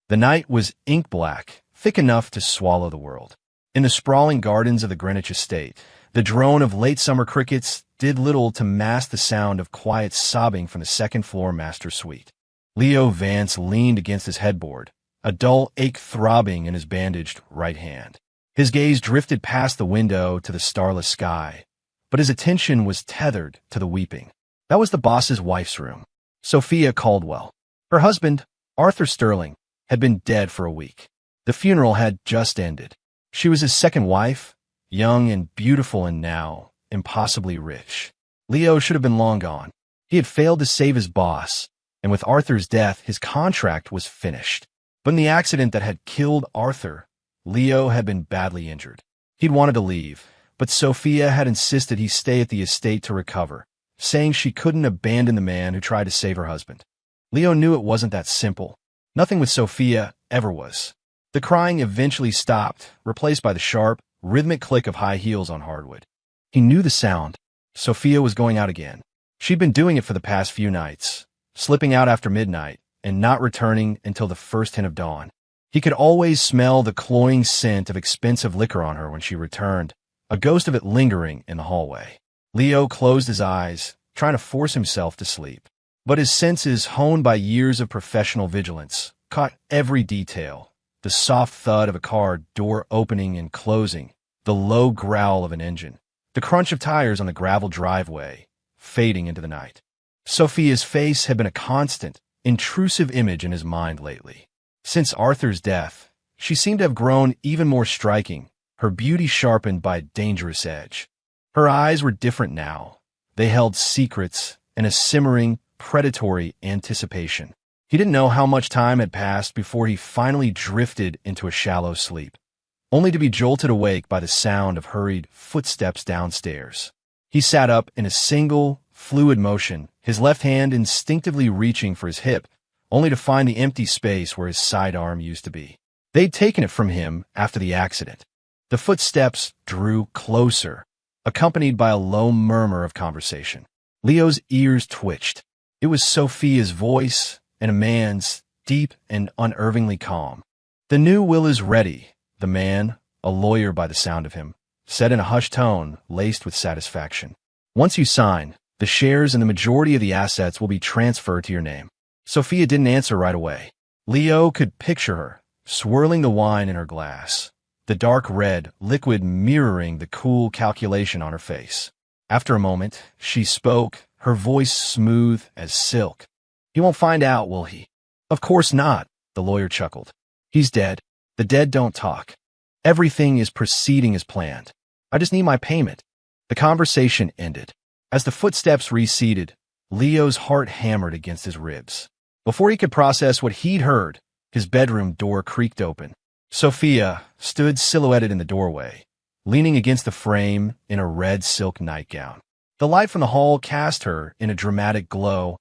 The night was ink-black, thick enough to swallow the world. In the sprawling gardens of the Greenwich estate, the drone of late summer crickets did little to mask the sound of quiet sobbing from the second-floor master suite. Leo Vance leaned against his headboard, a dull ache throbbing in his bandaged right hand. His gaze drifted past the window to the starless sky, but his attention was tethered to the weeping. That was the boss's wife's room, Sophia Caldwell. Her husband, Arthur Sterling, had been dead for a week. The funeral had just ended. She was his second wife, young and beautiful and now impossibly rich. Leo should have been long gone. He had failed to save his boss, and with Arthur's death, his contract was finished. But in the accident that had killed Arthur, Leo had been badly injured. He'd wanted to leave, but Sophia had insisted he stay at the estate to recover, saying she couldn't abandon the man who tried to save her husband. Leo knew it wasn't that simple. Nothing with Sophia ever was. The crying eventually stopped, replaced by the sharp, rhythmic click of high heels on hardwood. He knew the sound. Sophia was going out again. She'd been doing it for the past few nights, slipping out after midnight and not returning until the first hint of dawn. He could always smell the cloying scent of expensive liquor on her when she returned, a ghost of it lingering in the hallway. Leo closed his eyes, trying to force himself to sleep. But his senses, honed by years of professional vigilance, caught every detail. The soft thud of a car door opening and closing, the low growl of an engine, the crunch of tires on the gravel driveway, fading into the night. Sophia's face had been a constant, intrusive image in his mind lately. Since Arthur's death, she seemed to have grown even more striking, her beauty sharpened by a dangerous edge. Her eyes were different now. They held secrets and a simmering, predatory anticipation. He didn't know how much time had passed before he finally drifted into a shallow sleep, only to be jolted awake by the sound of hurried footsteps downstairs. He sat up in a single, fluid motion, his left hand instinctively reaching for his hip, only to find the empty space where his sidearm used to be. They'd taken it from him after the accident. The footsteps drew closer, accompanied by a low murmur of conversation. Leo's ears twitched. It was Sophia's voice, and a man's, deep and unervingly calm. "The new will is ready," the man, a lawyer by the sound of him, said in a hushed tone laced with satisfaction. "Once you sign, the shares and the majority of the assets will be transferred to your name." Sophia didn't answer right away. Leo could picture her, swirling the wine in her glass, the dark red liquid mirroring the cool calculation on her face. After a moment, she spoke, her voice smooth as silk. "He won't find out, will he?" "Of course not," the lawyer chuckled. "He's dead. The dead don't talk. Everything is proceeding as planned. I just need my payment." The conversation ended. As the footsteps receded, Leo's heart hammered against his ribs. Before he could process what he'd heard, his bedroom door creaked open. Sophia stood silhouetted in the doorway, leaning against the frame in a red silk nightgown. The light from the hall cast her in a dramatic glow,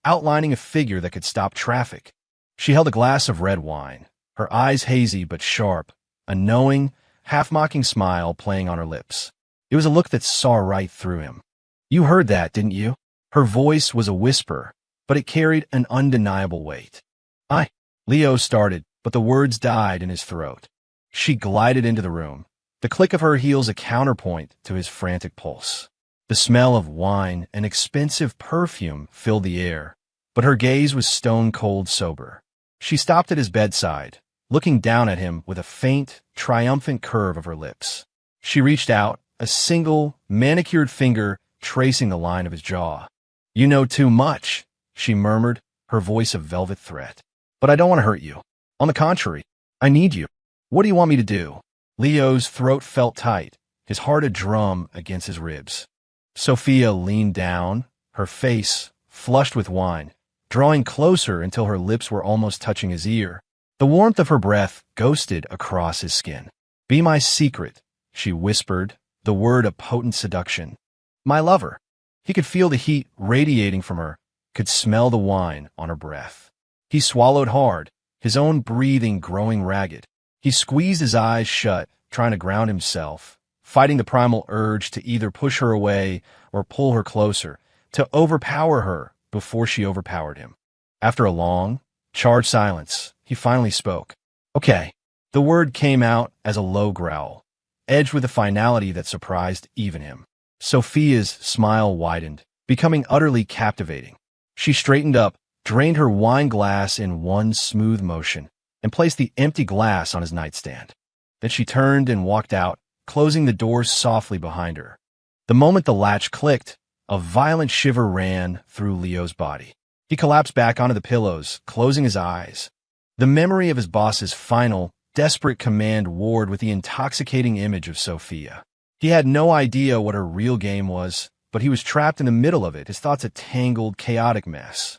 outlining a figure that could stop traffic. She held a glass of red wine, her eyes hazy but sharp, a knowing, half-mocking smile playing on her lips. It was a look that saw right through him. "You heard that, didn't you?" Her voice was a whisper, but it carried an undeniable weight. Leo started, but the words died in his throat. She glided into the room, the click of her heels a counterpoint to his frantic pulse. The smell of wine and expensive perfume filled the air, but her gaze was stone-cold sober. She stopped at his bedside, looking down at him with a faint, triumphant curve of her lips. She reached out, a single, manicured finger tracing the line of his jaw. "You know too much," she murmured, her voice a velvet threat. "But I don't want to hurt you. On the contrary, I need you. What do you want me to do?" Leo's throat felt tight, his heart a drum against his ribs. Sophia leaned down, her face flushed with wine, drawing closer until her lips were almost touching his ear. The warmth of her breath ghosted across his skin. "Be my secret," she whispered, the word a potent seduction. "My lover." He could feel the heat radiating from her, could smell the wine on her breath. He swallowed hard, his own breathing growing ragged. He squeezed his eyes shut, trying to ground himself, fighting the primal urge to either push her away or pull her closer, to overpower her before she overpowered him. After a long, charged silence, he finally spoke. Okay. The word came out as a low growl, edged with a finality that surprised even him. Sophia's smile widened, becoming utterly captivating. She straightened up, drained her wine glass in one smooth motion, and placed the empty glass on his nightstand. Then she turned and walked out, closing the door softly behind her. The moment the latch clicked, a violent shiver ran through Leo's body. He collapsed back onto the pillows, closing his eyes. The memory of his boss's final, desperate command warred with the intoxicating image of Sophia. He had no idea what her real game was, but he was trapped in the middle of it, his thoughts a tangled, chaotic mess.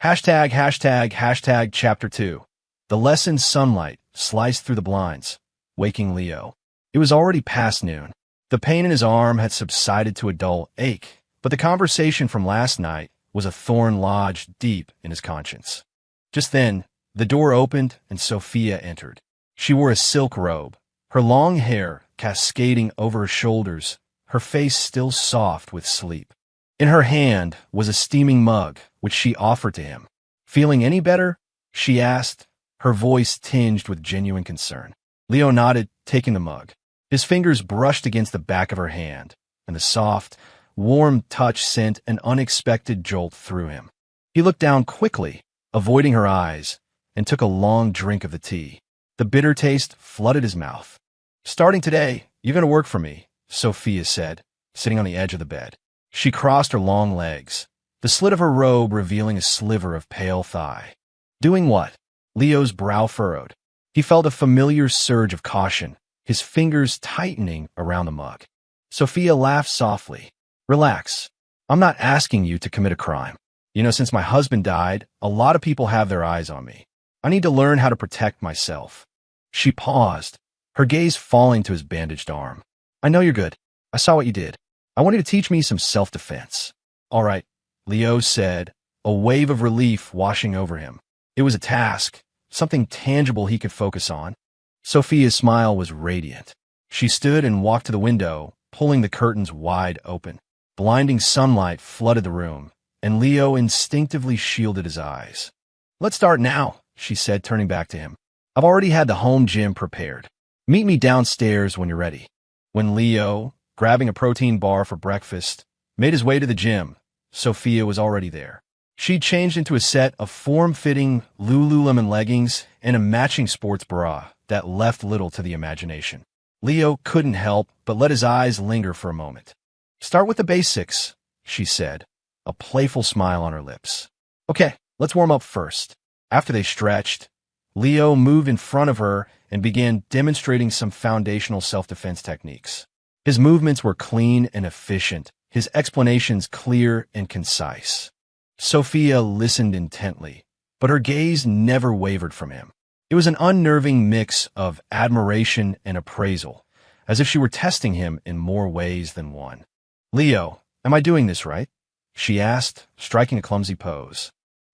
Hashtag Chapter 2. The lesson sunlight sliced through the blinds, waking Leo. It was already past noon. The pain in his arm had subsided to a dull ache, but the conversation from last night was a thorn lodged deep in his conscience. Just then, the door opened and Sophia entered. She wore a silk robe, her long hair cascading over her shoulders, her face still soft with sleep. In her hand was a steaming mug, which she offered to him. "Feeling any better?" she asked, her voice tinged with genuine concern. Leo nodded, taking the mug. His fingers brushed against the back of her hand, and the soft, warm touch sent an unexpected jolt through him. He looked down quickly, avoiding her eyes, and took a long drink of the tea. The bitter taste flooded his mouth. "Starting today, you're going to work for me," Sophia said, sitting on the edge of the bed. She crossed her long legs, the slit of her robe revealing a sliver of pale thigh. "Doing what?" Leo's brow furrowed. He felt a familiar surge of caution, his fingers tightening around the mug. Sophia laughed softly. "Relax. I'm not asking you to commit a crime. Since my husband died, a lot of people have their eyes on me. I need to learn how to protect myself." She paused, her gaze falling to his bandaged arm. "I know you're good. I saw what you did. I want you to teach me some self-defense." "All right," Leo said, a wave of relief washing over him. It was a task, something tangible he could focus on. Sophia's smile was radiant. She stood and walked to the window, pulling the curtains wide open. Blinding sunlight flooded the room, and Leo instinctively shielded his eyes. "Let's start now," she said, turning back to him. "I've already had the home gym prepared. Meet me downstairs when you're ready." When Leo, grabbing a protein bar for breakfast, made his way to the gym, Sophia was already there. She'd changed into a set of form-fitting Lululemon leggings and a matching sports bra that left little to the imagination. Leo couldn't help but let his eyes linger for a moment. "Start with the basics," she said, a playful smile on her lips. "Okay, let's warm up first." After they stretched, Leo moved in front of her and began demonstrating some foundational self-defense techniques. His movements were clean and efficient, his explanations clear and concise. Sophia listened intently, but her gaze never wavered from him. It was an unnerving mix of admiration and appraisal, as if she were testing him in more ways than one. "Leo, am I doing this right?" she asked, striking a clumsy pose.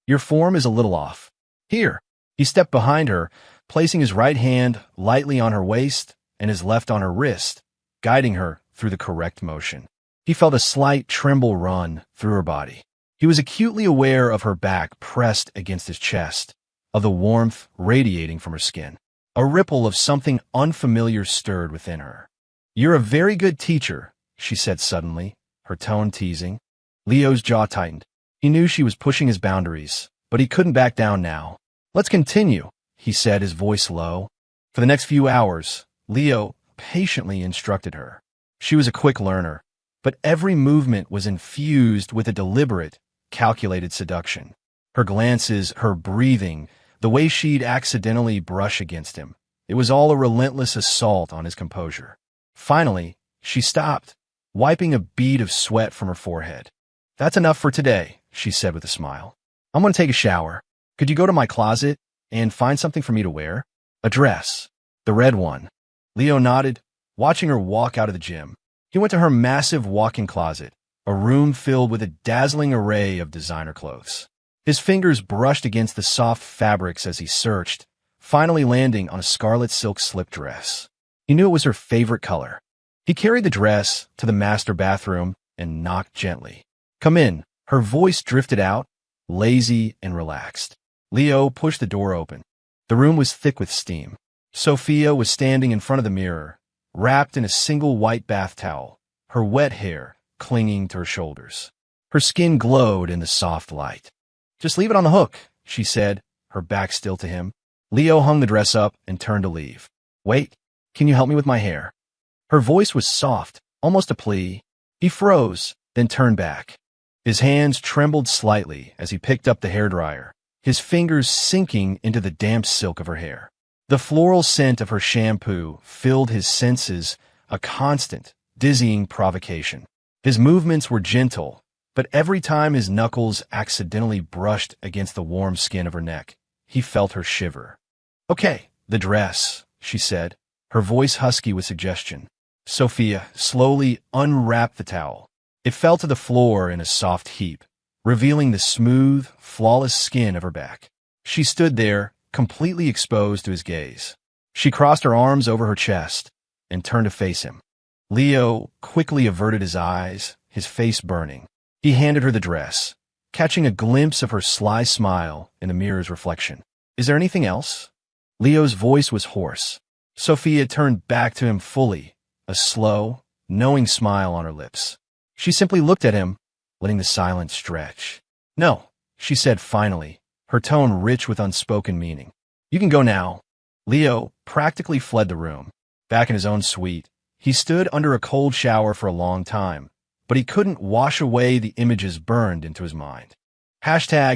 "Your form is a little off. Here." He stepped behind her, placing his right hand lightly on her waist and his left on her wrist, guiding her through the correct motion. He felt a slight tremble run through her body. He was acutely aware of her back pressed against his chest, of the warmth radiating from her skin. A ripple of something unfamiliar stirred within her. "You're a very good teacher," she said suddenly, her tone teasing. Leo's jaw tightened. He knew she was pushing his boundaries, but he couldn't back down now. "Let's continue," he said, his voice low. For the next few hours, Leo patiently instructed her. She was a quick learner, but every movement was infused with a deliberate, calculated seduction. Her glances, her breathing, the way she'd accidentally brush against him. It was all a relentless assault on his composure. Finally, she stopped, wiping a bead of sweat from her forehead. "That's enough for today," she said with a smile. "I'm going to take a shower. Could you go to my closet and find something for me to wear?" "A dress. The red one." Leo nodded, watching her walk out of the gym. He went to her massive walk-in closet, a room filled with a dazzling array of designer clothes. His fingers brushed against the soft fabrics as he searched, finally landing on a scarlet silk slip dress. He knew it was her favorite color. He carried the dress to the master bathroom and knocked gently. "Come in." Her voice drifted out, lazy and relaxed. Leo pushed the door open. The room was thick with steam. Sophia was standing in front of the mirror, wrapped in a single white bath towel, her wet hair clinging to her shoulders. Her skin glowed in the soft light. "Just leave it on the hook," she said, her back still to him. Leo hung the dress up and turned to leave. "Wait, can you help me with my hair?" Her voice was soft, almost a plea. He froze, then turned back. His hands trembled slightly as he picked up the hairdryer, his fingers sinking into the damp silk of her hair. The floral scent of her shampoo filled his senses, a constant, dizzying provocation. His movements were gentle, but every time his knuckles accidentally brushed against the warm skin of her neck, he felt her shiver. "Okay, the dress," she said, her voice husky with suggestion. Sophia slowly unwrapped the towel. It fell to the floor in a soft heap, revealing the smooth, flawless skin of her back. She stood there, completely exposed to his gaze. She crossed her arms over her chest and turned to face him. Leo quickly averted his eyes, his face burning. He handed her the dress, catching a glimpse of her sly smile in the mirror's reflection. "Is there anything else?" Leo's voice was hoarse. Sophia turned back to him fully, a slow, knowing smile on her lips. She simply looked at him, letting the silence stretch. "No," she said finally, her tone rich with unspoken meaning. "You can go now." Leo practically fled the room. Back in his own suite, he stood under a cold shower for a long time, but he couldn't wash away the images burned into his mind. Chapter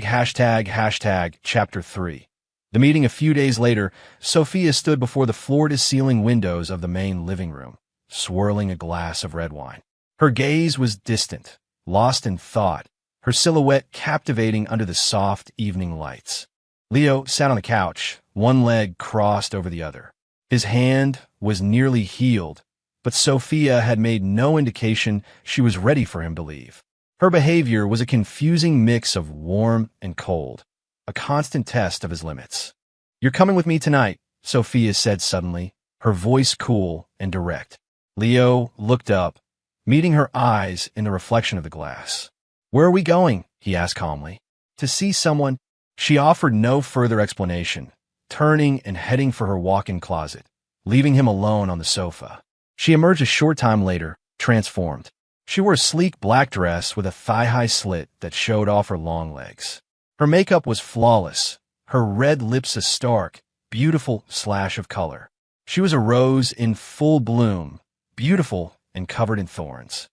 3. The meeting a few days later, Sophia stood before the floor-to-ceiling windows of the main living room, swirling a glass of red wine. Her gaze was distant, lost in thought, her silhouette captivating under the soft evening lights. Leo sat on the couch, one leg crossed over the other. His hand was nearly healed, but Sophia had made no indication she was ready for him to leave. Her behavior was a confusing mix of warm and cold, a constant test of his limits. "You're coming with me tonight," Sophia said suddenly, her voice cool and direct. Leo looked up, meeting her eyes in the reflection of the glass. "Where are we going?" he asked calmly. "To see someone." She offered no further explanation, turning and heading for her walk-in closet, leaving him alone on the sofa. She emerged a short time later, transformed. She wore a sleek black dress with a thigh-high slit that showed off her long legs. Her makeup was flawless, her red lips a stark, beautiful slash of color. She was a rose in full bloom, beautiful and covered in thorns.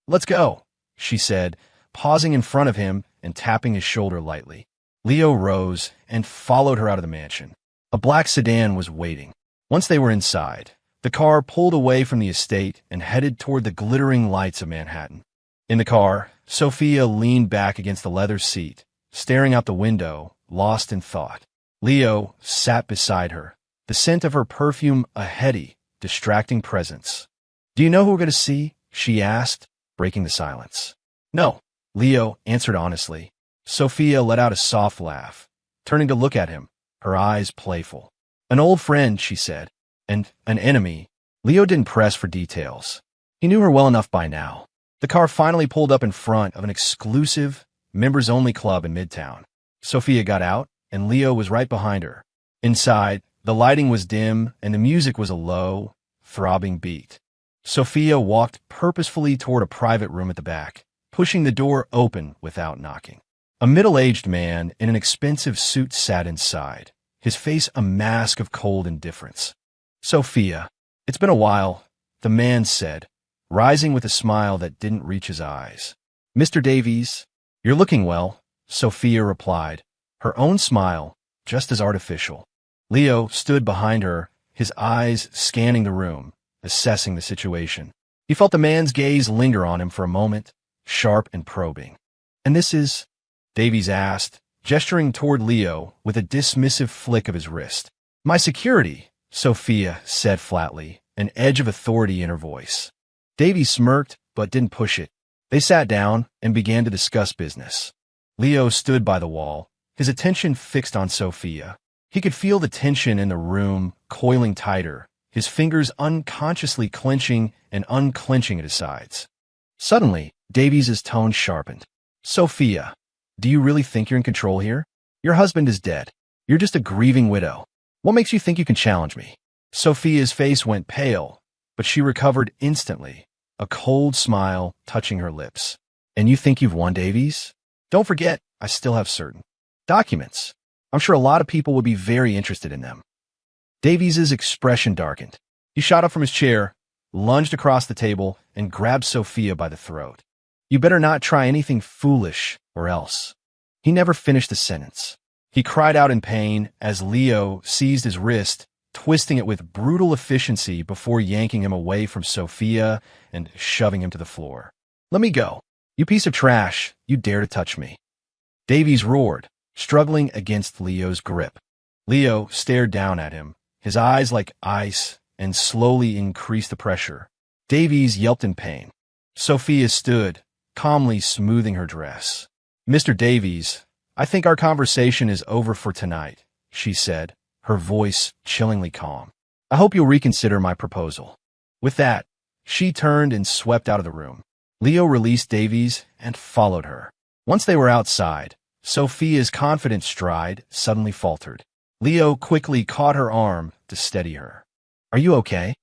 "Let's go," she said, pausing in front of him and tapping his shoulder lightly. Leo rose and followed her out of the mansion. A black sedan was waiting. Once they were inside, the car pulled away from the estate and headed toward the glittering lights of Manhattan. In the car, Sophia leaned back against the leather seat, staring out the window, lost in thought. Leo sat beside her, the scent of her perfume a heady, distracting presence. "Do you know who we're going to see?" she asked, breaking the silence. "No," Leo answered honestly. Sophia let out a soft laugh, turning to look at him, her eyes playful. "An old friend," she said. "And an enemy." Leo didn't press for details. He knew her well enough by now. The car finally pulled up in front of an exclusive, members-only club in Midtown. Sophia got out, and Leo was right behind her. Inside, the lighting was dim, and the music was a low, throbbing beat. Sophia walked purposefully toward a private room at the back, pushing the door open without knocking. A middle-aged man in an expensive suit sat inside, his face a mask of cold indifference. "Sophia, it's been a while," the man said, rising with a smile that didn't reach his eyes. "Mr. Davies, you're looking well," Sophia replied, her own smile just as artificial. Leo stood behind her, his eyes scanning the room, assessing the situation. He felt the man's gaze linger on him for a moment, sharp and probing. "And this is?" Davies asked, gesturing toward Leo with a dismissive flick of his wrist. "My security," Sophia said flatly, an edge of authority in her voice. Davies smirked, but didn't push it. They sat down and began to discuss business. Leo stood by the wall, his attention fixed on Sophia. He could feel the tension in the room coiling tighter, his fingers unconsciously clenching and unclenching at his sides. Suddenly, Davies' tone sharpened. "Sophia, do you really think you're in control here? Your husband is dead. You're just a grieving widow. What makes you think you can challenge me? Sophia's face went pale, but she recovered instantly, a cold smile touching her lips. And you think you've won, Davies? Don't forget, I still have certain documents. I'm sure a lot of people would be very interested in them. Davies's expression darkened. He shot up from his chair, lunged across the table, and grabbed Sophia by the throat. You better not try anything foolish, or else. He never finished the sentence. He cried out in pain as Leo seized his wrist, twisting it with brutal efficiency before yanking him away from Sophia and shoving him to the floor. Let me go. You piece of trash, you dare to touch me. Davies roared, struggling against Leo's grip. Leo stared down at him, his eyes like ice, and slowly increased the pressure. Davies yelped in pain. Sophia stood, calmly smoothing her dress. Mr. Davies, I think our conversation is over for tonight, she said, her voice chillingly calm. I hope you'll reconsider my proposal. With that, she turned and swept out of the room. Leo released Davies and followed her. Once they were outside, Sophia's confident stride suddenly faltered. Leo quickly caught her arm to steady her. Are you okay?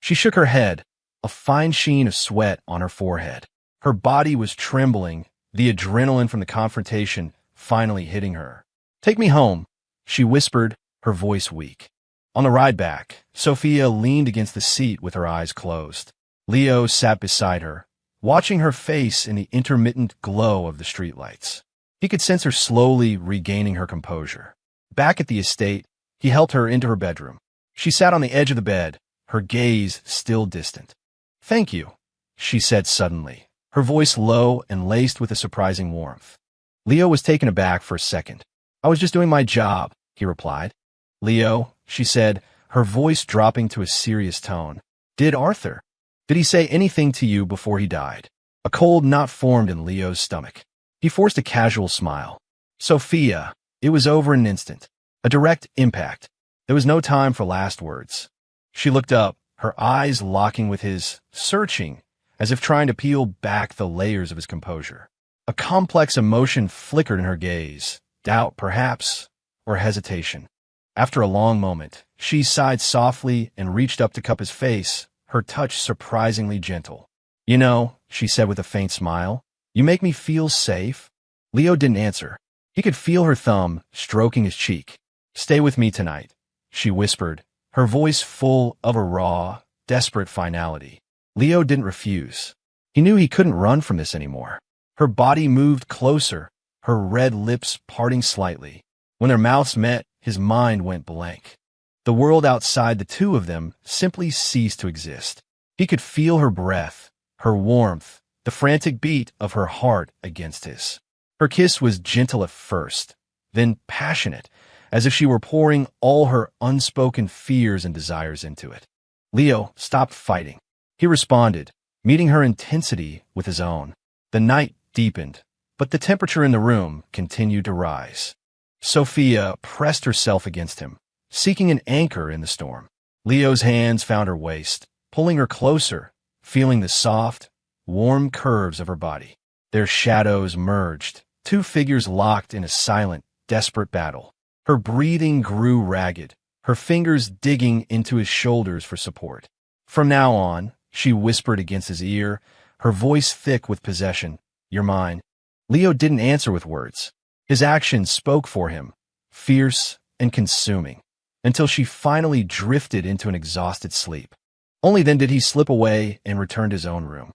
She shook her head, a fine sheen of sweat on her forehead. Her body was trembling, the adrenaline from the confrontation finally hitting her. Take me home, she whispered, her voice weak. On the ride back, Sophia leaned against the seat with her eyes closed. Leo sat beside her, watching her face in the intermittent glow of the streetlights. He could sense her slowly regaining her composure. Back at the estate, he helped her into her bedroom. She sat on the edge of the bed, her gaze still distant. Thank you, she said suddenly, her voice low and laced with a surprising warmth. Leo was taken aback for a second. I was just doing my job, he replied. Leo, she said, her voice dropping to a serious tone. Did Arthur? Did he say anything to you before he died? A cold knot formed in Leo's stomach. He forced a casual smile. Sophia, it was over in an instant. A direct impact. There was no time for last words. She looked up, her eyes locking with his, searching, as if trying to peel back the layers of his composure. A complex emotion flickered in her gaze, doubt perhaps, or hesitation. After a long moment, she sighed softly and reached up to cup his face, her touch surprisingly gentle. You know, she said with a faint smile, you make me feel safe. Leo didn't answer. He could feel her thumb stroking his cheek. Stay with me tonight, she whispered, her voice full of a raw, desperate finality. Leo didn't refuse. He knew he couldn't run from this anymore. Her body moved closer, her red lips parting slightly. When their mouths met, his mind went blank. The world outside the two of them simply ceased to exist. He could feel her breath, her warmth, the frantic beat of her heart against his. Her kiss was gentle at first, then passionate, as if she were pouring all her unspoken fears and desires into it. Leo stopped fighting. He responded, meeting her intensity with his own. The night deepened, but the temperature in the room continued to rise. Sophia pressed herself against him, seeking an anchor in the storm. Leo's hands found her waist, pulling her closer, feeling the soft, warm curves of her body. Their shadows merged, two figures locked in a silent, desperate battle. Her breathing grew ragged, her fingers digging into his shoulders for support. From now on, she whispered against his ear, her voice thick with possession, you're mine. Leo didn't answer with words. His actions spoke for him, fierce and consuming, until she finally drifted into an exhausted sleep. Only then did he slip away and return to his own room.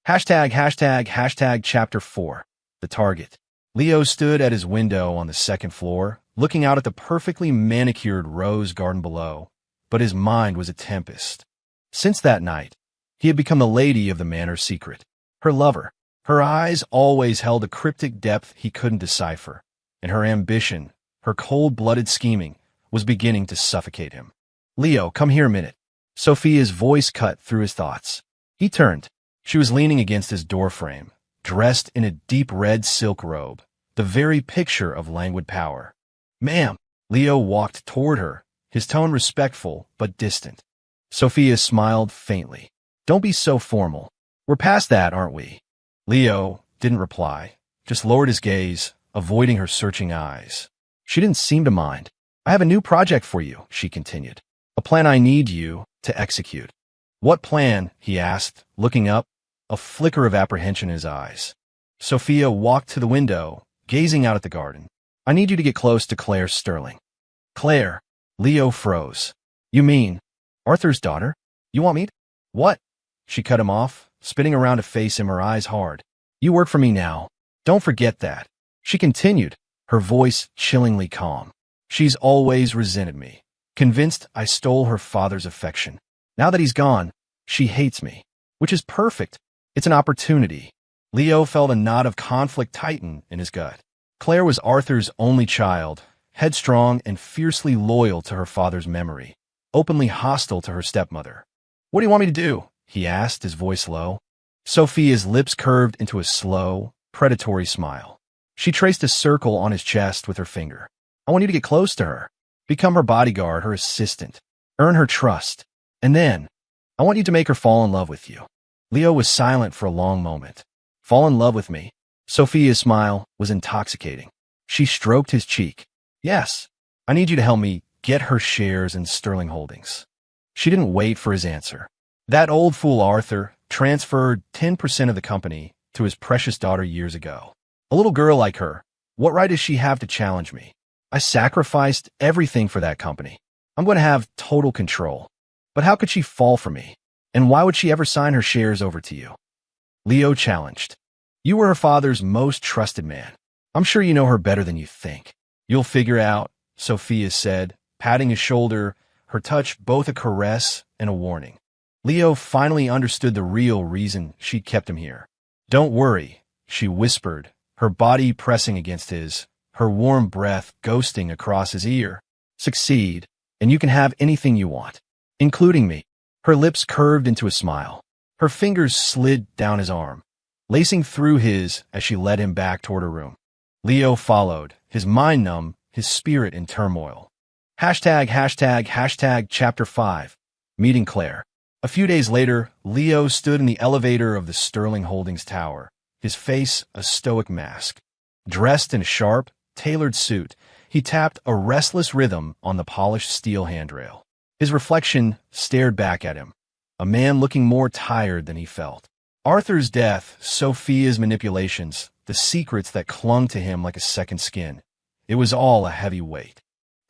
Hashtag chapter 4, The Target. Leo stood at his window on the second floor, looking out at the perfectly manicured rose garden below, but his mind was a tempest. Since that night, he had become the lady of the manor's secret, her lover. Her eyes always held a cryptic depth he couldn't decipher, and her ambition, her cold-blooded scheming, was beginning to suffocate him. Leo, come here a minute. Sophia's voice cut through his thoughts. He turned. She was leaning against his doorframe, dressed in a deep red silk robe, the very picture of languid power. Ma'am. Leo walked toward her, his tone respectful but distant. Sophia smiled faintly. Don't be so formal. We're past that, aren't we? Leo didn't reply, just lowered his gaze, avoiding her searching eyes. She didn't seem to mind. I have a new project for you, she continued. A plan I need you to execute. What plan? He asked, looking up, a flicker of apprehension in his eyes. Sophia walked to the window, gazing out at the garden. I need you to get close to Claire Sterling. Claire. Leo froze. You mean Arthur's daughter? You want me to? What? She cut him off, spinning around to face him, her eyes hard. You work for me now. Don't forget that. She continued, her voice chillingly calm. She's always resented me, convinced I stole her father's affection. Now that he's gone, she hates me, which is perfect. It's an opportunity. Leo felt a knot of conflict tighten in his gut. Claire was Arthur's only child, headstrong and fiercely loyal to her father's memory, openly hostile to her stepmother. What do you want me to do? He asked, his voice low. Sophia's lips curved into a slow, predatory smile. She traced a circle on his chest with her finger. I want you to get close to her, become her bodyguard, her assistant, earn her trust, and then I want you to make her fall in love with you. Leo was silent for a long moment. Fall in love with me? Sophia's smile was intoxicating. She stroked his cheek. Yes, I need you to help me get her shares in Sterling Holdings. She didn't wait for his answer. That old fool Arthur transferred 10% of the company to his precious daughter years ago. A little girl like her, what right does she have to challenge me? I sacrificed everything for that company. I'm going to have total control. But how could she fall for me? And why would she ever sign her shares over to you? Leo challenged. You were her father's most trusted man. I'm sure you know her better than you think. You'll figure out, Sophia said, patting his shoulder, her touch both a caress and a warning. Leo finally understood the real reason she kept him here. Don't worry, she whispered, her body pressing against his, her warm breath ghosting across his ear. Succeed, and you can have anything you want, including me. Her lips curved into a smile. Her fingers slid down his arm, lacing through his as she led him back toward her room. Leo followed, his mind numb, his spirit in turmoil. Chapter 5. Meeting Claire. A few days later, Leo stood in the elevator of the Sterling Holdings Tower, his face a stoic mask. Dressed in a sharp, tailored suit, he tapped a restless rhythm on the polished steel handrail. His reflection stared back at him, a man looking more tired than he felt. Arthur's death, Sophia's manipulations, the secrets that clung to him like a second skin. It was all a heavy weight.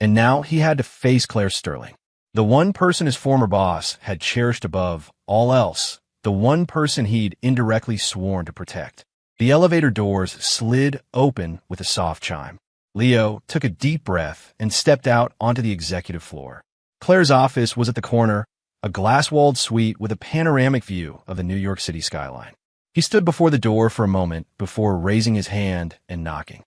And now he had to face Claire Sterling. The one person his former boss had cherished above all else, the one person he'd indirectly sworn to protect. The elevator doors slid open with a soft chime. Leo took a deep breath and stepped out onto the executive floor. Claire's office was at the corner, a glass-walled suite with a panoramic view of the New York City skyline. He stood before the door for a moment before raising his hand and knocking.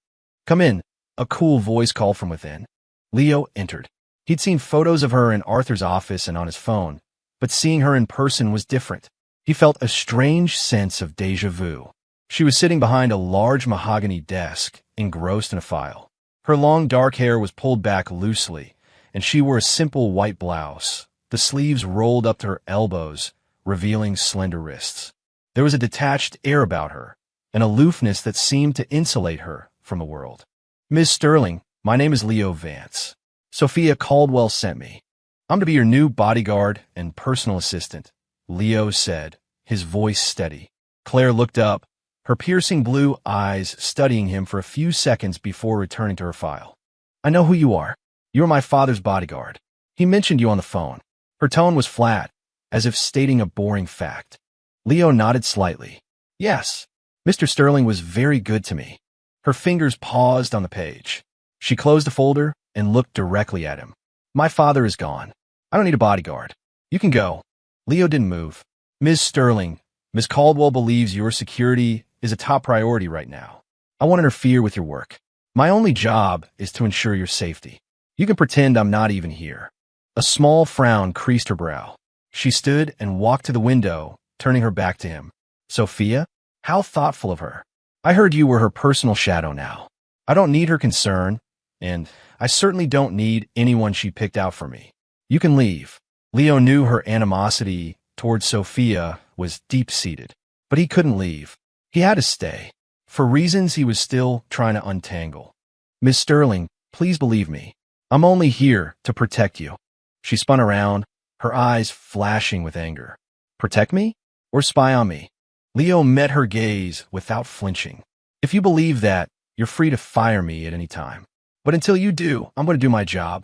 Come in, a cool voice called from within. Leo entered. He'd seen photos of her in Arthur's office and on his phone, but seeing her in person was different. He felt a strange sense of déjà vu. She was sitting behind a large mahogany desk, engrossed in a file. Her long dark hair was pulled back loosely, and she wore a simple white blouse, the sleeves rolled up to her elbows, revealing slender wrists. There was a detached air about her, an aloofness that seemed to insulate her from the world. Ms. Sterling, my name is Leo Vance. Sophia Caldwell sent me. I'm to be your new bodyguard and personal assistant, Leo said, his voice steady. Claire looked up, her piercing blue eyes studying him for a few seconds before returning to her file. I know who you are. You're my father's bodyguard. He mentioned you on the phone. Her tone was flat, as if stating a boring fact. Leo nodded slightly. Yes, Mr. Sterling was very good to me. Her fingers paused on the page. She closed the folder and looked directly at him. My father is gone. I don't need a bodyguard. You can go. Leo didn't move. Ms. Sterling, Ms. Caldwell believes your security is a top priority right now. I won't interfere with your work. My only job is to ensure your safety. You can pretend I'm not even here. A small frown creased her brow. She stood and walked to the window, turning her back to him. Sophia? How thoughtful of her. I heard you were her personal shadow now. I don't need her concern, and I certainly don't need anyone she picked out for me. You can leave. Leo knew her animosity towards Sophia was deep-seated, but he couldn't leave. He had to stay, for reasons he was still trying to untangle. Miss Sterling, please believe me. I'm only here to protect you. She spun around, her eyes flashing with anger. Protect me? Or spy on me? Leo met her gaze without flinching. If you believe that, you're free to fire me at any time. But until you do, I'm going to do my job.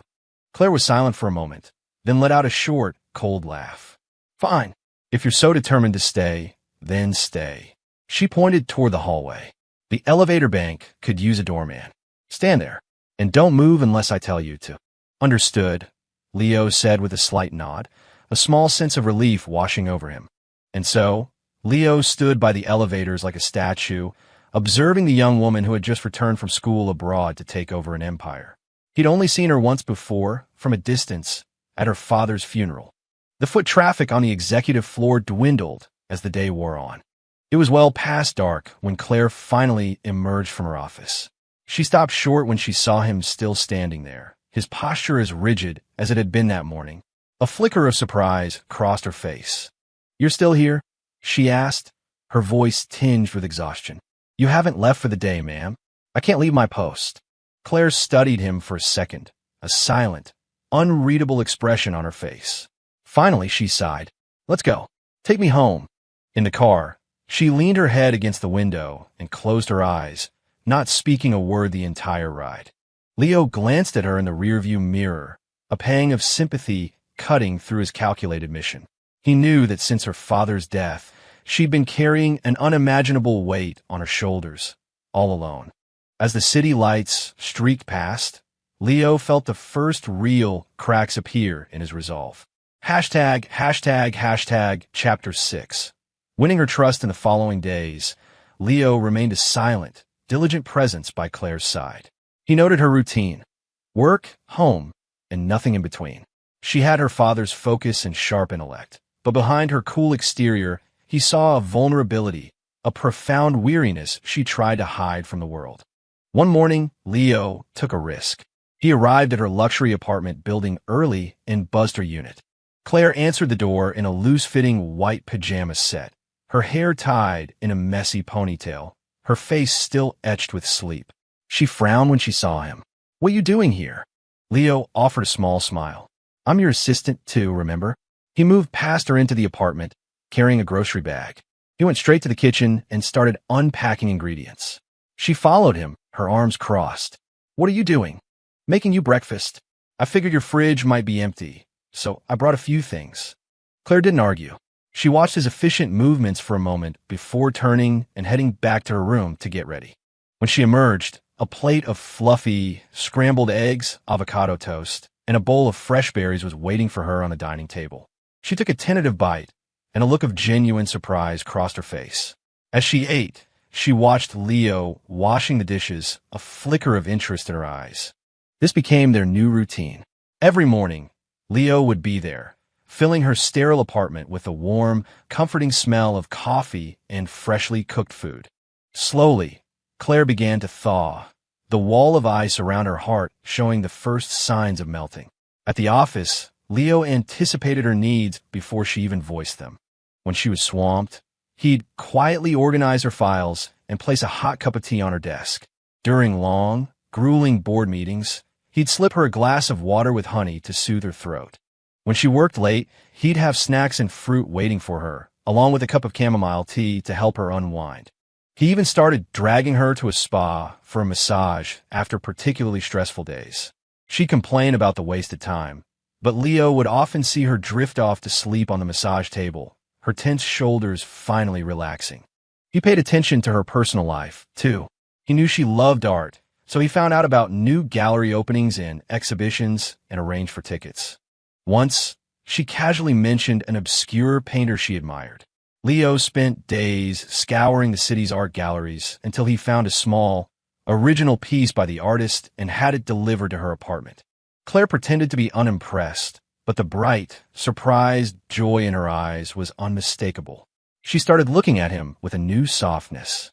Claire was silent for a moment, then let out a short, cold laugh. Fine. If you're so determined to stay, then stay. She pointed toward the hallway. The elevator bank could use a doorman. Stand there, and don't move unless I tell you to. Understood, Leo said with a slight nod, a small sense of relief washing over him. And so, Leo stood by the elevators like a statue, observing the young woman who had just returned from school abroad to take over an empire. He'd only seen her once before, from a distance, at her father's funeral. The foot traffic on the executive floor dwindled as the day wore on. It was well past dark when Claire finally emerged from her office. She stopped short when she saw him still standing there, his posture as rigid as it had been that morning. A flicker of surprise crossed her face. "You're still here?" she asked, her voice tinged with exhaustion. "You haven't left for the day, ma'am. I can't leave my post." Claire studied him for a second, a silent, unreadable expression on her face. Finally, she sighed. "Let's go. Take me home." In the car, she leaned her head against the window and closed her eyes, not speaking a word the entire ride. Leo glanced at her in the rearview mirror, a pang of sympathy cutting through his calculated mission. He knew that since her father's death, she'd been carrying an unimaginable weight on her shoulders, all alone. As the city lights streaked past, Leo felt the first real cracks appear in his resolve. Hashtag Chapter 6. Winning her trust in the following days, Leo remained a silent, diligent presence by Claire's side. He noted her routine: work, home, and nothing in between. She had her father's focus and sharp intellect, but behind her cool exterior, he saw a vulnerability, a profound weariness she tried to hide from the world. One morning, Leo took a risk. He arrived at her luxury apartment building early and buzzed her unit. Claire answered the door in a loose-fitting white pajama set, her hair tied in a messy ponytail, her face still etched with sleep. She frowned when she saw him. "What are you doing here?" Leo offered a small smile. "I'm your assistant, too, remember?" He moved past her into the apartment, carrying a grocery bag. He went straight to the kitchen and started unpacking ingredients. She followed him, her arms crossed. "What are you doing?" "Making you breakfast. I figured your fridge might be empty, so I brought a few things." Claire didn't argue. She watched his efficient movements for a moment before turning and heading back to her room to get ready. When she emerged, a plate of fluffy, scrambled eggs, avocado toast, and a bowl of fresh berries was waiting for her on the dining table. She took a tentative bite, and a look of genuine surprise crossed her face. As she ate, she watched Leo washing the dishes, a flicker of interest in her eyes. This became their new routine. Every morning, Leo would be there, filling her sterile apartment with a warm, comforting smell of coffee and freshly cooked food. Slowly, Claire began to thaw, the wall of ice around her heart showing the first signs of melting. At the office, Leo anticipated her needs before she even voiced them. When she was swamped, he'd quietly organize her files and place a hot cup of tea on her desk. During long, grueling board meetings, he'd slip her a glass of water with honey to soothe her throat. When she worked late, he'd have snacks and fruit waiting for her, along with a cup of chamomile tea to help her unwind. He even started dragging her to a spa for a massage after particularly stressful days. She'd complain about the wasted time, but Leo would often see her drift off to sleep on the massage table, her tense shoulders finally relaxing. He paid attention to her personal life, too. He knew she loved art, so he found out about new gallery openings and exhibitions and arranged for tickets. Once, she casually mentioned an obscure painter she admired. Leo spent days scouring the city's art galleries until he found a small, original piece by the artist and had it delivered to her apartment. Claire pretended to be unimpressed, but the bright, surprised joy in her eyes was unmistakable. She started looking at him with a new softness.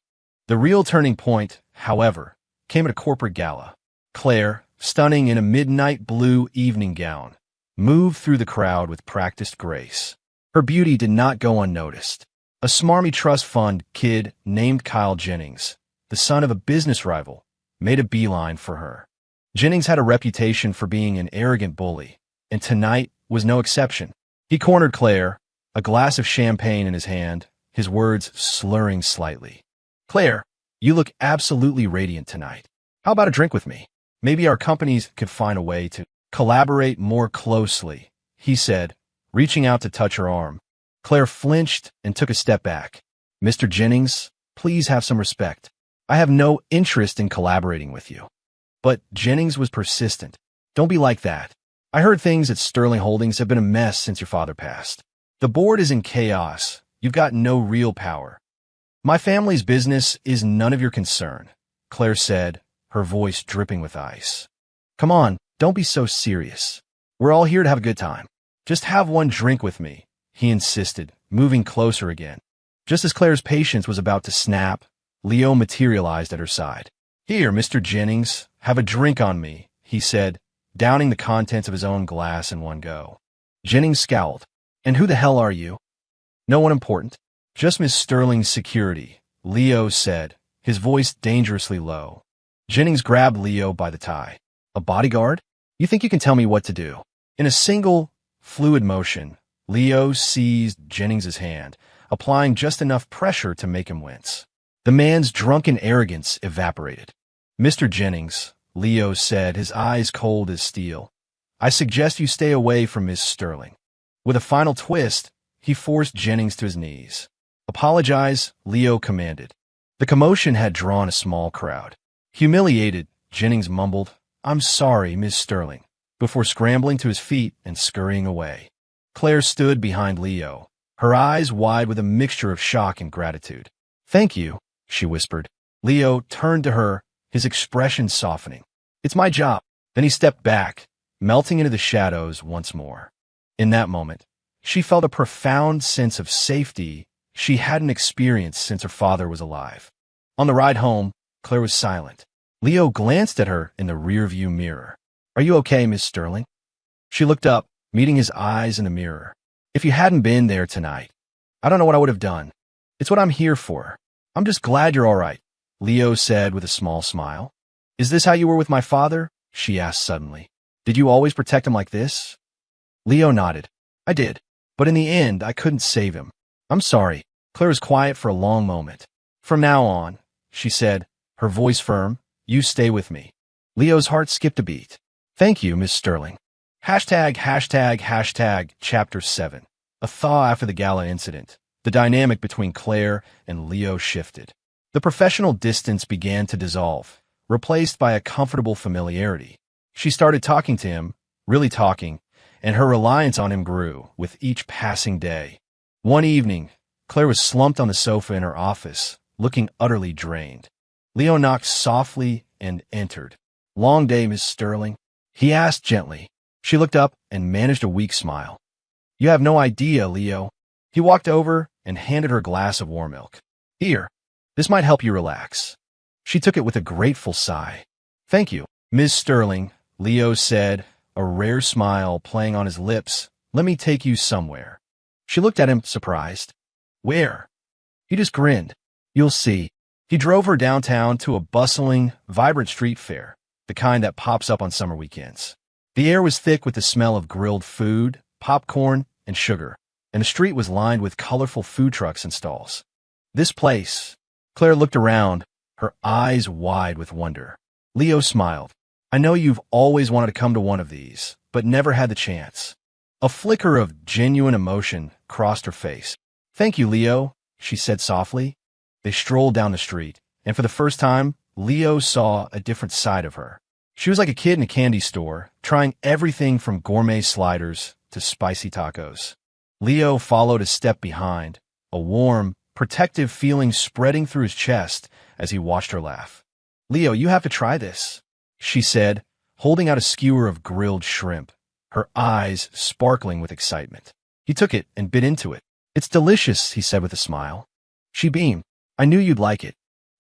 The real turning point, however, came at a corporate gala. Claire, stunning in a midnight blue evening gown, moved through the crowd with practiced grace. Her beauty did not go unnoticed. A smarmy trust fund kid named Kyle Jennings, the son of a business rival, made a beeline for her. Jennings had a reputation for being an arrogant bully, and tonight was no exception. He cornered Claire, a glass of champagne in his hand, his words slurring slightly. "Claire, you look absolutely radiant tonight. How about a drink with me? Maybe our companies could find a way to collaborate more closely," he said, reaching out to touch her arm. Claire flinched and took a step back. "Mr. Jennings, please have some respect. I have no interest in collaborating with you." But Jennings was persistent. "Don't be like that. I heard things at Sterling Holdings have been a mess since your father passed. The board is in chaos. You've got no real power." "My family's business is none of your concern," Claire said, her voice dripping with ice. "Come on, don't be so serious. We're all here to have a good time. Just have one drink with me," he insisted, moving closer again. Just as Claire's patience was about to snap, Leo materialized at her side. "Here, Mr. Jennings, have a drink on me," he said, downing the contents of his own glass in one go. Jennings scowled. "And who the hell are you?" "No one important. Just Miss Sterling's security," Leo said, his voice dangerously low. Jennings grabbed Leo by the tie. "A bodyguard? You think you can tell me what to do?" In a single, fluid motion, Leo seized Jennings's hand, applying just enough pressure to make him wince. The man's drunken arrogance evaporated. "Mr. Jennings," Leo said, his eyes cold as steel, "I suggest you stay away from Miss Sterling." With a final twist, he forced Jennings to his knees. "Apologize," Leo commanded. The commotion had drawn a small crowd. Humiliated, Jennings mumbled, "I'm sorry, Miss Sterling," before scrambling to his feet and scurrying away. Claire stood behind Leo, her eyes wide with a mixture of shock and gratitude. "Thank you," she whispered. Leo turned to her, his expression softening. "It's my job." Then he stepped back, melting into the shadows once more. In that moment, she felt a profound sense of safety she hadn't experienced since her father was alive. On the ride home, Claire was silent. Leo glanced at her in the rearview mirror. "Are you okay, Miss Sterling?" She looked up, meeting his eyes in the mirror. "If you hadn't been there tonight, I don't know what I would have done. It's what I'm here for. I'm just glad you're all right," Leo said with a small smile. "Is this how you were with my father?" she asked suddenly. "Did you always protect him like this?" Leo nodded. "I did. But in the end, I couldn't save him. I'm sorry." Claire was quiet for a long moment. "From now on," she said, her voice firm, "you stay with me." Leo's heart skipped a beat. "Thank you, Miss Sterling." Chapter 7. A thaw after the gala incident. The dynamic between Claire and Leo shifted. The professional distance began to dissolve, replaced by a comfortable familiarity. She started talking to him, really talking, and her reliance on him grew with each passing day. One evening, Claire was slumped on the sofa in her office, looking utterly drained. Leo knocked softly and entered. "Long day, Miss Sterling?" he asked gently. She looked up and managed a weak smile. "You have no idea, Leo." He walked over and handed her a glass of warm milk. "Here, this might help you relax." She took it with a grateful sigh. "Thank you, Miss Sterling," Leo said, a rare smile playing on his lips. "Let me take you somewhere." She looked at him, surprised. "Where?" He just grinned. "You'll see." He drove her downtown to a bustling, vibrant street fair, the kind that pops up on summer weekends. The air was thick with the smell of grilled food, popcorn, and sugar, and the street was lined with colorful food trucks and stalls. This place. Claire looked around, her eyes wide with wonder. Leo smiled. "I know you've always wanted to come to one of these, but never had the chance." A flicker of genuine emotion crossed her face. "Thank you, Leo," she said softly. They strolled down the street, and for the first time, Leo saw a different side of her. She was like a kid in a candy store, trying everything from gourmet sliders to spicy tacos. Leo followed a step behind, a warm, protective feeling spreading through his chest as he watched her laugh. "Leo, you have to try this," she said, holding out a skewer of grilled shrimp, her eyes sparkling with excitement. He took it and bit into it. "It's delicious," he said with a smile. She beamed. "I knew you'd like it."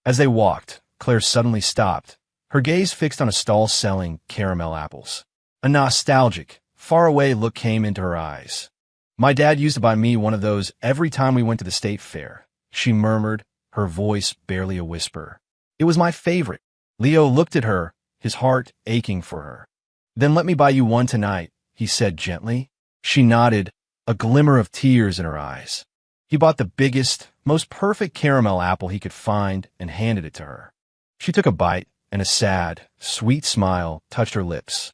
As they walked, Claire suddenly stopped, her gaze fixed on a stall selling caramel apples. A nostalgic, faraway look came into her eyes. "My dad used to buy me one of those every time we went to the state fair," she murmured, her voice barely a whisper. "It was my favorite." Leo looked at her, his heart aching for her. "Then let me buy you one tonight," he said gently. She nodded, a glimmer of tears in her eyes. He bought the biggest, most perfect caramel apple he could find and handed it to her. She took a bite, and a sad, sweet smile touched her lips.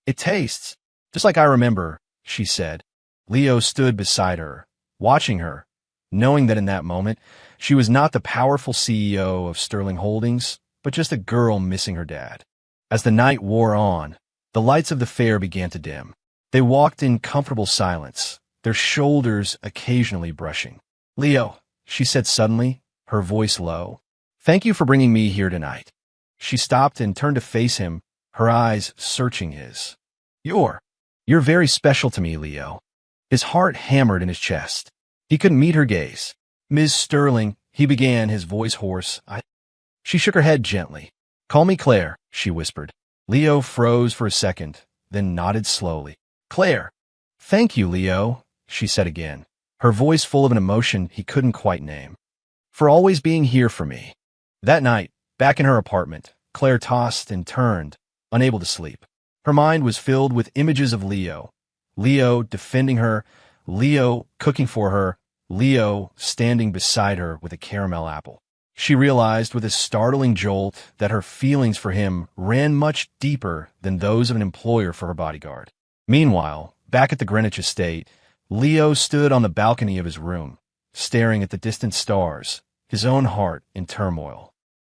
"It tastes just like I remember," she said. Leo stood beside her, watching her, knowing that in that moment, she was not the powerful CEO of Sterling Holdings, but just a girl missing her dad. As the night wore on, the lights of the fair began to dim. They walked in comfortable silence, their shoulders occasionally brushing. "Leo," she said suddenly, her voice low, "thank you for bringing me here tonight." She stopped and turned to face him, her eyes searching his. You're very special to me, Leo." His heart hammered in his chest. He couldn't meet her gaze. "Ms. Sterling," he began, his voice hoarse. She shook her head gently. "Call me Claire," she whispered. Leo froze for a second, then nodded slowly. "Claire." "Thank you, Leo," she said again, her voice full of an emotion he couldn't quite name. "For always being here for me." That night, back in her apartment, Claire tossed and turned, unable to sleep. Her mind was filled with images of Leo. Leo defending her, Leo cooking for her, Leo standing beside her with a caramel apple. She realized with a startling jolt that her feelings for him ran much deeper than those of an employer for her bodyguard. Meanwhile, back at the Greenwich estate, Leo stood on the balcony of his room, staring at the distant stars, his own heart in turmoil.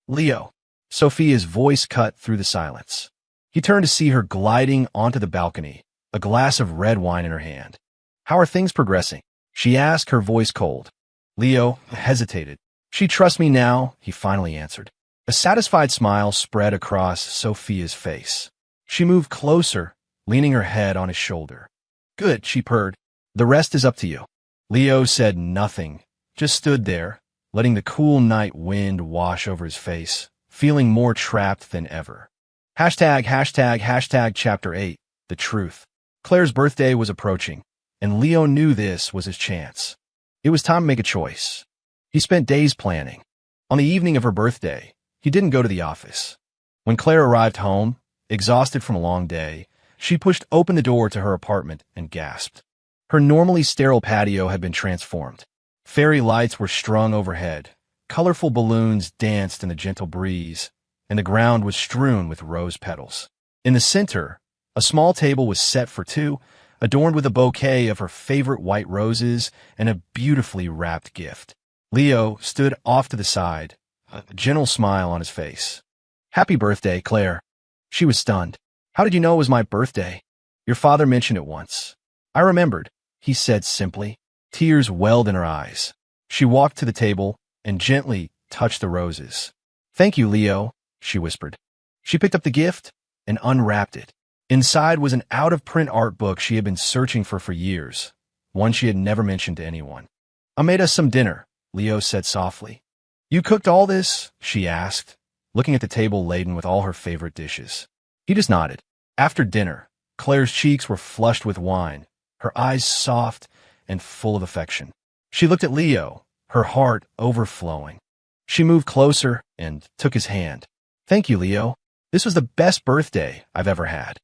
"Leo," Sophia's voice cut through the silence. He turned to see her gliding onto the balcony, a glass of red wine in her hand. "How are things progressing?" she asked, her voice cold. Leo hesitated. "She trusts me now," he finally answered. A satisfied smile spread across Sophia's face. She moved closer, leaning her head on his shoulder. "Good," she purred. "The rest is up to you." Leo said nothing, just stood there, letting the cool night wind wash over his face, feeling more trapped than ever. Chapter 8, The Truth. Claire's birthday was approaching, and Leo knew this was his chance. It was time to make a choice. He spent days planning. On the evening of her birthday, he didn't go to the office. When Claire arrived home, exhausted from a long day, she pushed open the door to her apartment and gasped. Her normally sterile patio had been transformed. Fairy lights were strung overhead, colorful balloons danced in the gentle breeze, and the ground was strewn with rose petals. In the center, a small table was set for two, adorned with a bouquet of her favorite white roses and a beautifully wrapped gift. Leo stood off to the side, a gentle smile on his face. "Happy birthday, Claire." She was stunned. "How did you know it was my birthday?" "Your father mentioned it once." "I remembered," he said simply. Tears welled in her eyes. She walked to the table and gently touched the roses. "Thank you, Leo," she whispered. She picked up the gift and unwrapped it. Inside was an out-of-print art book she had been searching for years, one she had never mentioned to anyone. "I made us some dinner," Leo said softly. "You cooked all this?" she asked, looking at the table laden with all her favorite dishes. He just nodded. After dinner, Claire's cheeks were flushed with wine, her eyes soft and full of affection. She looked at Leo, her heart overflowing. She moved closer and took his hand. "Thank you, Leo. This was the best birthday I've ever had."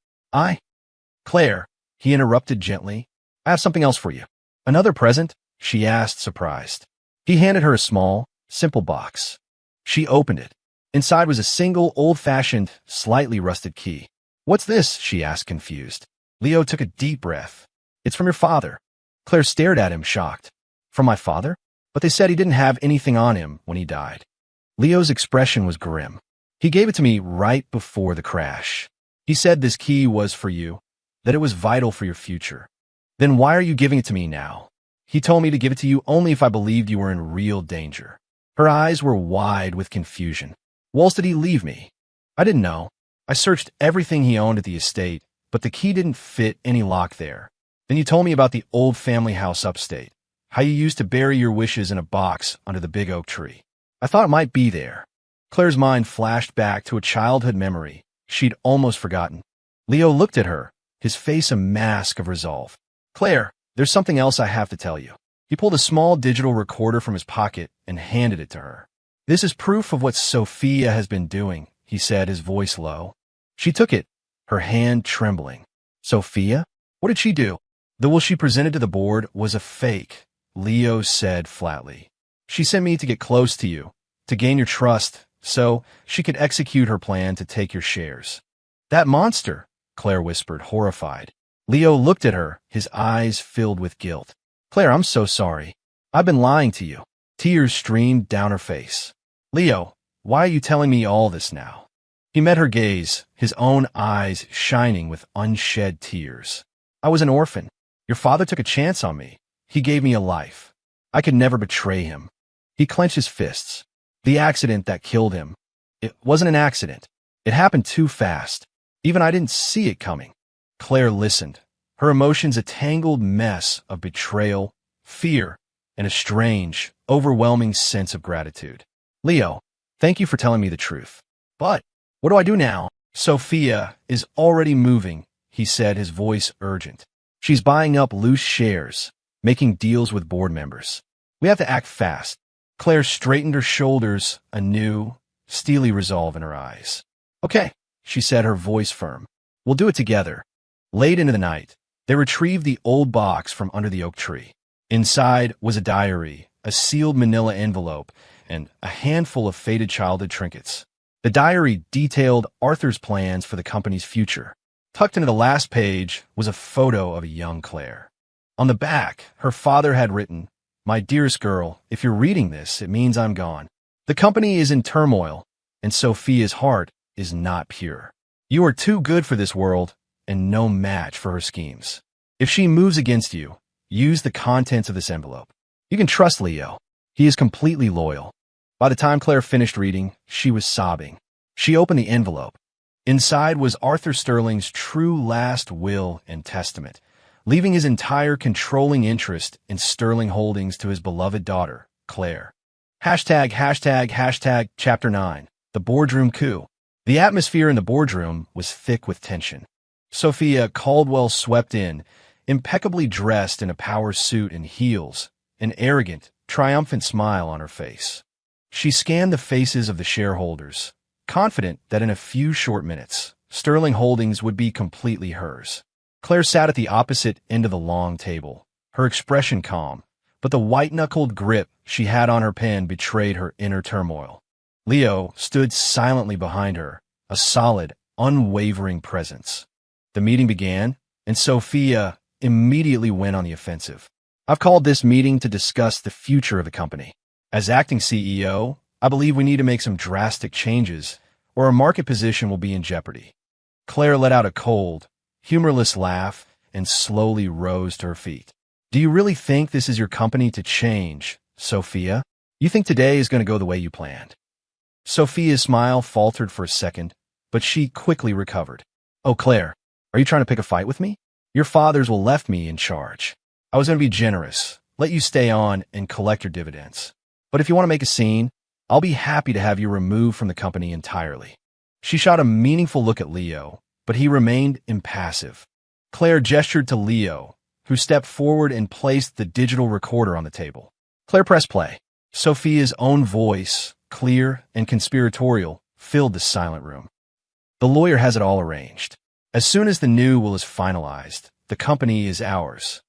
Claire," he interrupted gently, "I have something else for you." "Another present?" she asked, surprised. He handed her a small, simple box. She opened it. Inside was a single, old-fashioned, slightly rusted key. "What's this?" she asked, confused. Leo took a deep breath. "It's from your father." Claire stared at him, shocked. "From my father? But they said he didn't have anything on him when he died." Leo's expression was grim. "He gave it to me right before the crash. He said this key was for you, that it was vital for your future. Then why are you giving it to me now? He told me to give it to you only if I believed you were in real danger." Her eyes were wide with confusion. "Why else did he leave me?" "I didn't know. I searched everything he owned at the estate, but the key didn't fit any lock there. Then you told me about the old family house upstate, how you used to bury your wishes in a box under the big oak tree. I thought it might be there." Claire's mind flashed back to a childhood memory she'd almost forgotten. Leo looked at her, his face a mask of resolve. "Claire, there's something else I have to tell you." He pulled a small digital recorder from his pocket and handed it to her. "This is proof of what Sophia has been doing," he said, his voice low. She took it, her hand trembling. Sophia? What did she do? The will she presented to the board was a fake, Leo said flatly. She sent me to get close to you, to gain your trust, so she could execute her plan to take your shares. That monster, Claire whispered, horrified. Leo looked at her, his eyes filled with guilt. Claire, I'm so sorry. I've been lying to you. Tears streamed down her face. Leo, why are you telling me all this now? He met her gaze, his own eyes shining with unshed tears. I was an orphan. Your father took a chance on me. He gave me a life. I could never betray him. He clenched his fists. The accident that killed him. It wasn't an accident. It happened too fast. Even I didn't see it coming. Claire listened, her emotions a tangled mess of betrayal, fear, and a strange, overwhelming sense of gratitude. Leo, thank you for telling me the truth. But what do I do now? Sophia is already moving, he said, his voice urgent. She's buying up loose shares, making deals with board members. We have to act fast. Claire straightened her shoulders, a new, steely resolve in her eyes. Okay, she said, her voice firm. We'll do it together. Late into the night, they retrieved the old box from under the oak tree. Inside was a diary, a sealed manila envelope, and a handful of faded childhood trinkets. The diary detailed Arthur's plans for the company's future. Tucked into the last page was a photo of a young Claire. On the back, her father had written, My dearest girl, if you're reading this, it means I'm gone. The company is in turmoil, and Sophia's heart is not pure. You are too good for this world, and no match for her schemes. If she moves against you, use the contents of this envelope. You can trust Leo. He is completely loyal. By the time Claire finished reading, she was sobbing. She opened the envelope. Inside was Arthur Sterling's true last will and testament, leaving his entire controlling interest in Sterling Holdings to his beloved daughter, Claire. #, Chapter 9, The Boardroom Coup. The atmosphere in the boardroom was thick with tension. Sophia Caldwell swept in, impeccably dressed in a power suit and heels, an arrogant, triumphant smile on her face. She scanned the faces of the shareholders, confident that in a few short minutes, Sterling Holdings would be completely hers. Claire sat at the opposite end of the long table, her expression calm, but the white-knuckled grip she had on her pen betrayed her inner turmoil. Leo stood silently behind her, a solid, unwavering presence. The meeting began, and Sophia immediately went on the offensive. I've called this meeting to discuss the future of the company. As acting CEO, I believe we need to make some drastic changes, or our market position will be in jeopardy. Claire let out a cold, humorless laugh and slowly rose to her feet. Do you really think this is your company to change, Sophia? You think today is going to go the way you planned? Sophia's smile faltered for a second, but she quickly recovered. Oh, Claire, are you trying to pick a fight with me? Your fathers will left me in charge. I was going to be generous, let you stay on and collect your dividends. But if you want to make a scene, I'll be happy to have you removed from the company entirely. She shot a meaningful look at Leo, but he remained impassive. Claire gestured to Leo, who stepped forward and placed the digital recorder on the table. Claire pressed play. Sophia's own voice, clear and conspiratorial, filled the silent room. The lawyer has it all arranged. As soon as the new will is finalized, the company is ours.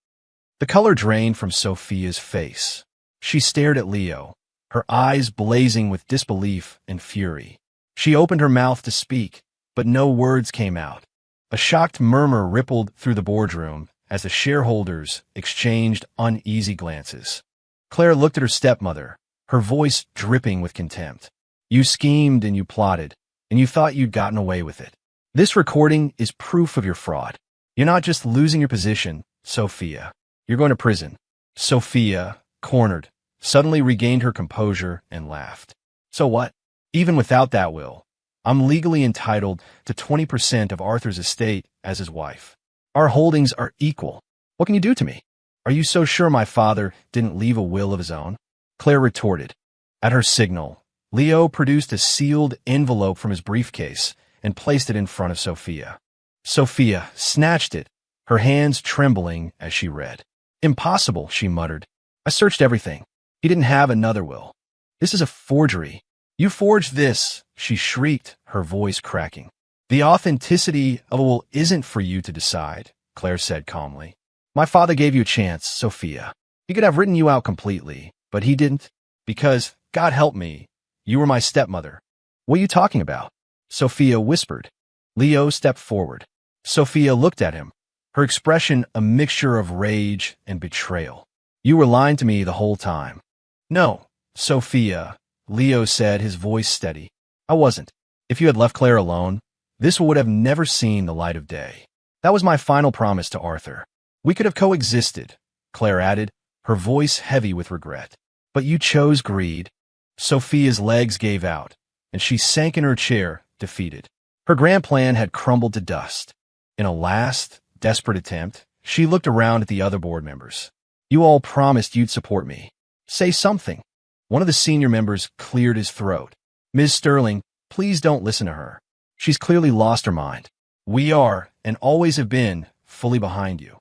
The color drained from Sophia's face. She stared at Leo, her eyes blazing with disbelief and fury. She opened her mouth to speak, but no words came out. A shocked murmur rippled through the boardroom as the shareholders exchanged uneasy glances. Claire looked at her stepmother, her voice dripping with contempt. You schemed and you plotted, and you thought you'd gotten away with it. This recording is proof of your fraud. You're not just losing your position, Sophia. You're going to prison. Sophia, cornered, suddenly regained her composure and laughed. So what? Even without that will, I'm legally entitled to 20% of Arthur's estate as his wife. Our holdings are equal. What can you do to me? Are you so sure my father didn't leave a will of his own? Claire retorted. At her signal, Leo produced a sealed envelope from his briefcase and placed it in front of Sophia. Sophia snatched it, her hands trembling as she read. Impossible, she muttered. I searched everything. He didn't have another will. This is a forgery. You forged this, she shrieked, her voice cracking. The authenticity of a will isn't for you to decide, Claire said calmly. My father gave you a chance, Sophia. He could have written you out completely, but he didn't. Because, God help me, you were my stepmother. What are you talking about? Sophia whispered. Leo stepped forward. Sophia looked at him, her expression a mixture of rage and betrayal. You were lying to me the whole time. No, Sophia, Leo said, his voice steady. I wasn't. If you had left Claire alone, this would have never seen the light of day. That was my final promise to Arthur. We could have coexisted, Claire added, her voice heavy with regret. But you chose greed. Sophia's legs gave out, and she sank in her chair, defeated. Her grand plan had crumbled to dust. In a last, desperate attempt, she looked around at the other board members. You all promised you'd support me. Say something. One of the senior members cleared his throat. Ms. Sterling, please don't listen to her. She's clearly lost her mind. We are, and always have been, fully behind you.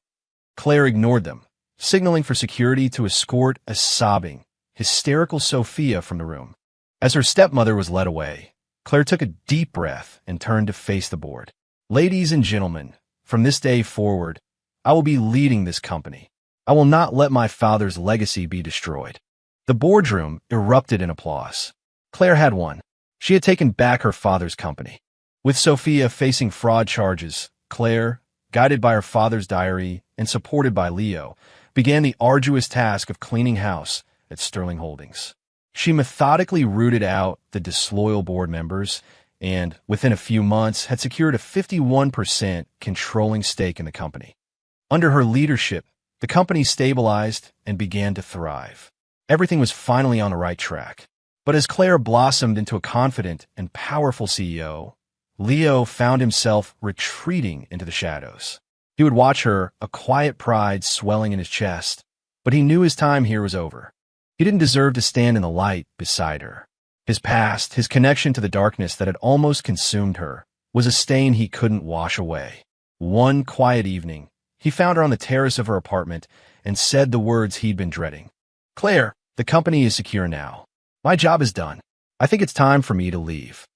Claire ignored them, signaling for security to escort a sobbing, hysterical Sophia from the room. As her stepmother was led away, Claire took a deep breath and turned to face the board. Ladies and gentlemen, from this day forward, I will be leading this company. I will not let my father's legacy be destroyed. The boardroom erupted in applause. Claire had won. She had taken back her father's company. With Sophia facing fraud charges, Claire, guided by her father's diary and supported by Leo, began the arduous task of cleaning house at Sterling Holdings. She methodically rooted out the disloyal board members and, within a few months, had secured a 51% controlling stake in the company. Under her leadership, the company stabilized and began to thrive. Everything was finally on the right track. But as Claire blossomed into a confident and powerful CEO, Leo found himself retreating into the shadows. He would watch her, a quiet pride swelling in his chest, but he knew his time here was over. He didn't deserve to stand in the light beside her. His past, his connection to the darkness that had almost consumed her, was a stain he couldn't wash away. One quiet evening, he found her on the terrace of her apartment and said the words he'd been dreading. Claire, the company is secure now. My job is done. I think it's time for me to leave.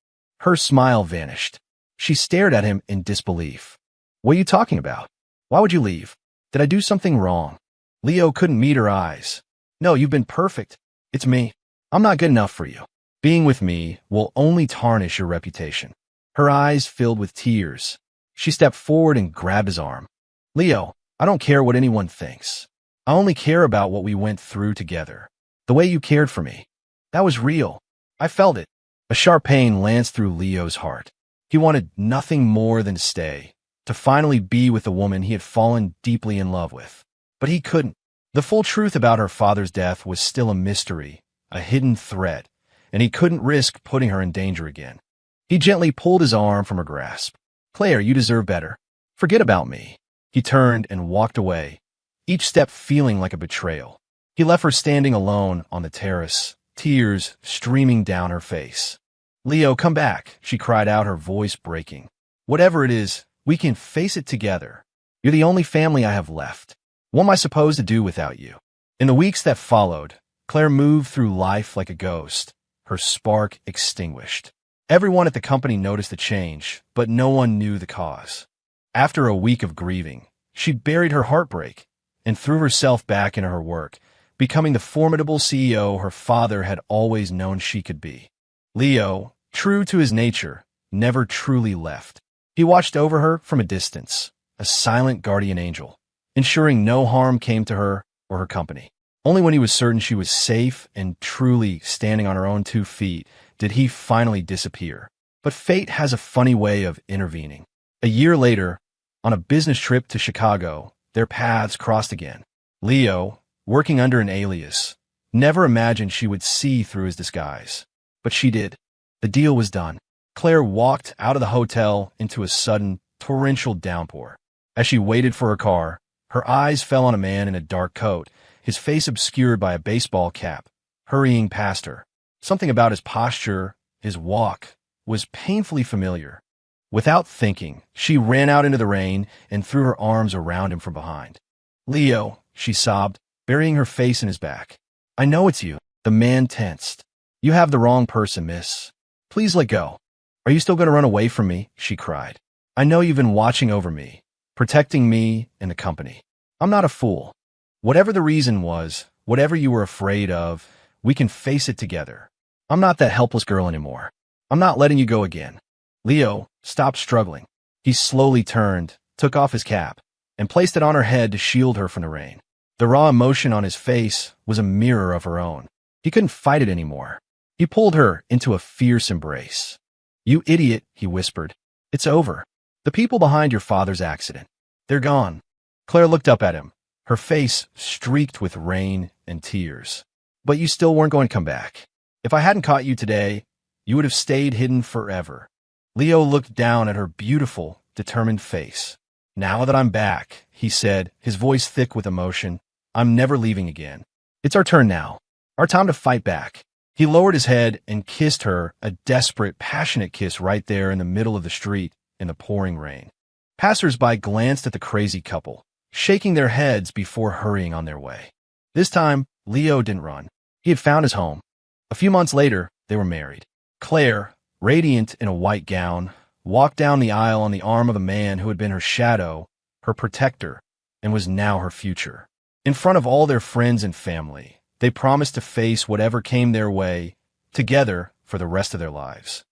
Her smile vanished. She stared at him in disbelief. What are you talking about? Why would you leave? Did I do something wrong? Leo couldn't meet her eyes. No, you've been perfect. It's me. I'm not good enough for you. Being with me will only tarnish your reputation. Her eyes filled with tears. She stepped forward and grabbed his arm. Leo, I don't care what anyone thinks. I only care about what we went through together. The way you cared for me. That was real. I felt it. A sharp pain lanced through Leo's heart. He wanted nothing more than to stay, to finally be with the woman he had fallen deeply in love with. But he couldn't. The full truth about her father's death was still a mystery, a hidden threat, and he couldn't risk putting her in danger again. He gently pulled his arm from her grasp. Claire, you deserve better. Forget about me. He turned and walked away, each step feeling like a betrayal. He left her standing alone on the terrace, tears streaming down her face. Leo, come back, she cried out, her voice breaking. Whatever it is, we can face it together. You're the only family I have left. What am I supposed to do without you? In the weeks that followed, Claire moved through life like a ghost, her spark extinguished. Everyone at the company noticed the change, but no one knew the cause. After a week of grieving, she buried her heartbreak and threw herself back into her work, becoming the formidable CEO her father had always known she could be. Leo, true to his nature, never truly left. He watched over her from a distance, a silent guardian angel, ensuring no harm came to her or her company. Only when he was certain she was safe and truly standing on her own 2 feet did he finally disappear. But fate has a funny way of intervening. A year later, on a business trip to Chicago, their paths crossed again. Leo, working under an alias, never imagined she would see through his disguise. But she did. The deal was done. Claire walked out of the hotel into a sudden, torrential downpour. As she waited for her car, her eyes fell on a man in a dark coat, his face obscured by a baseball cap, hurrying past her. Something about his posture, his walk, was painfully familiar. Without thinking, she ran out into the rain and threw her arms around him from behind. Leo, she sobbed, burying her face in his back. I know it's you. The man tensed. You have the wrong person, miss. Please let go. Are you still going to run away from me? She cried. I know you've been watching over me, protecting me and the company. I'm not a fool. Whatever the reason was, whatever you were afraid of, we can face it together. I'm not that helpless girl anymore. I'm not letting you go again. Leo stopped struggling. He slowly turned, took off his cap, and placed it on her head to shield her from the rain. The raw emotion on his face was a mirror of her own. He couldn't fight it anymore. He pulled her into a fierce embrace. You idiot, he whispered. It's over. The people behind your father's accident. They're gone. Claire looked up at him, her face streaked with rain and tears. But you still weren't going to come back. If I hadn't caught you today, you would have stayed hidden forever. Leo looked down at her beautiful, determined face. Now that I'm back, he said, his voice thick with emotion, I'm never leaving again. It's our turn now. Our time to fight back. He lowered his head and kissed her, a desperate, passionate kiss right there in the middle of the street in the pouring rain. Passers-by glanced at the crazy couple, shaking their heads before hurrying on their way. This time, Leo didn't run. He had found his home. A few months later, they were married. Claire, radiant in a white gown, walked down the aisle on the arm of a man who had been her shadow, her protector, and was now her future. In front of all their friends and family, they promised to face whatever came their way, together for the rest of their lives.